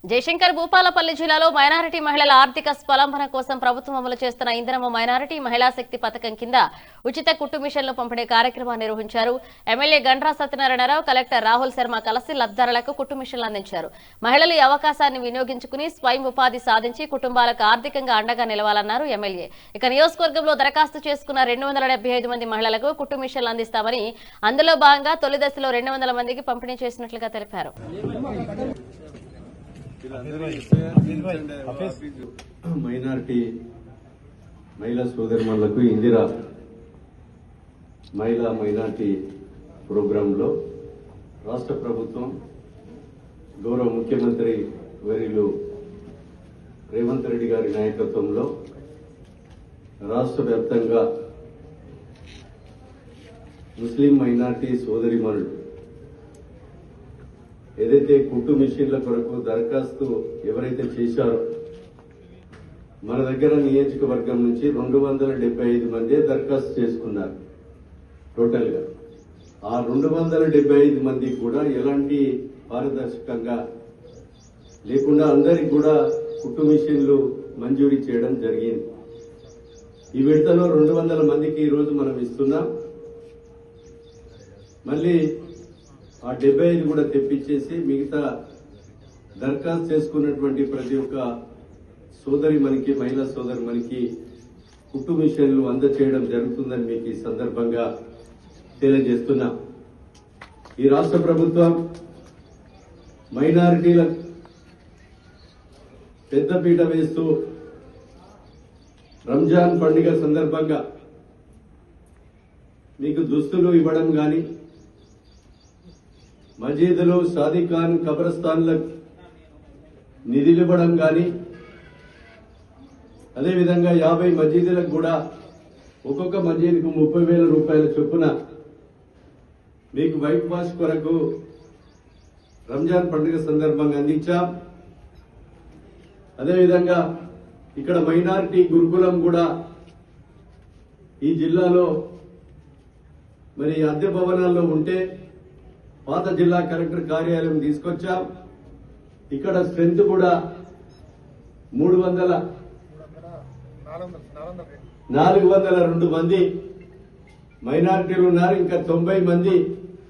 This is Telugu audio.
జయశంకర్ భూపాలపల్లి జిల్లాలో మైనారిటీ మహిళల ఆర్థిక స్వలంబన కోసం ప్రభుత్వం అమలు చేస్తున్న ఇందిరమ్మ మైనారిటీ మహిళా శక్తి పథకం కింద ఉచిత కుట్టు మిషన్లు పంపిణీ కార్యక్రమాన్ని నిర్వహించారు. ఎమ్మెల్యే గండ్రా సత్యనారాయణరావు, కలెక్టర్ రాహుల్ శర్మ కలిసి లబ్ధిదారులకు కుట్టు మిషన్లు అందించారు. మహిళలు ఈ అవకాశాన్ని వినియోగించుకుని స్వయం ఉపాధి సాధించి కుటుంబాలకు ఆర్థికంగా అండగా నిలవాలన్నారు ఎమ్మెల్యే. ఇక నియోజకవర్గంలో దరఖాస్తు చేసుకున్న 275 మంది మహిళలకు కుట్టు మిషన్లు అందిస్తామని, అందులో భాగంగా తొలి దశలో 200 మందికి పంపిణీ చేసినట్లుగా తెలిపారు. మైనారిటీ మహిళా సోదరులకు ఇందిరా మైనారిటీ ప్రోగ్రాంలో రాష్ట్ర ప్రభుత్వం గౌరవ ముఖ్యమంత్రి వర్యులు రేవంత్ రెడ్డి గారి నాయకత్వంలో రాష్ట్ర వ్యాప్తంగా ముస్లిం మైనారిటీ సోదరిమణులు ఏదైతే కుట్టు మిషన్ల కొరకు దరఖాస్తు ఎవరైతే చేశారో మన దగ్గర నియోజకవర్గం నుంచి 275 మంది దరఖాస్తు చేసుకున్నారు. టోటల్ గా ఆ 275 మందికి కూడా ఎలాంటి పారదర్శకంగా లేకుండా అందరికి కూడా కుట్టు మిషన్లు మంజూరీ చేయడం జరిగింది. ఈ విడతలో 200 మందికి ఈ రోజు మనం ఇస్తున్నాం. మళ్ళీ ఆ 75 కూడా తెప్పించేసి మిగతా దరఖాస్తు చేసుకున్నటువంటి ప్రతి ఒక్క మహిళా సోదరి కుట్టు మిషన్లు అందచేయడం జరుగుతుందని మీకు ఈ సందర్భంగా తెలియజేస్తున్నా. ఈ రాష్ట్ర ప్రభుత్వం మైనారిటీల పెద్దపీట వేస్తూ రంజాన్ పండుగ సందర్భంగా మీకు దుస్తులు ఇవ్వడం గాని, మసీదులు, షాదీఖాన్, కబ్రస్థాన్లకు నిధులు ఇవ్వడం గాని, అదేవిధంగా 50 మసీదులకు కూడా ఒక్కొక్క మసీదుకు 30,000 రూపాయల చొప్పున మీకు వైట్ వాష్ కొరకు రంజాన్ పండుగ సందర్భంగా అందించాం. అదేవిధంగా ఇక్కడ మైనారిటీ గురుకులం కూడా ఈ జిల్లాలో మరి అద్దె భవనాల్లో ఉంటే పాత జిల్లా కలెక్టర్ కార్యాలయం తీసుకొచ్చాం. ఇక్కడ స్ట్రెంత్ కూడా 402 మంది మైనారిటీలు ఉన్నారు. ఇంకా 90 మంది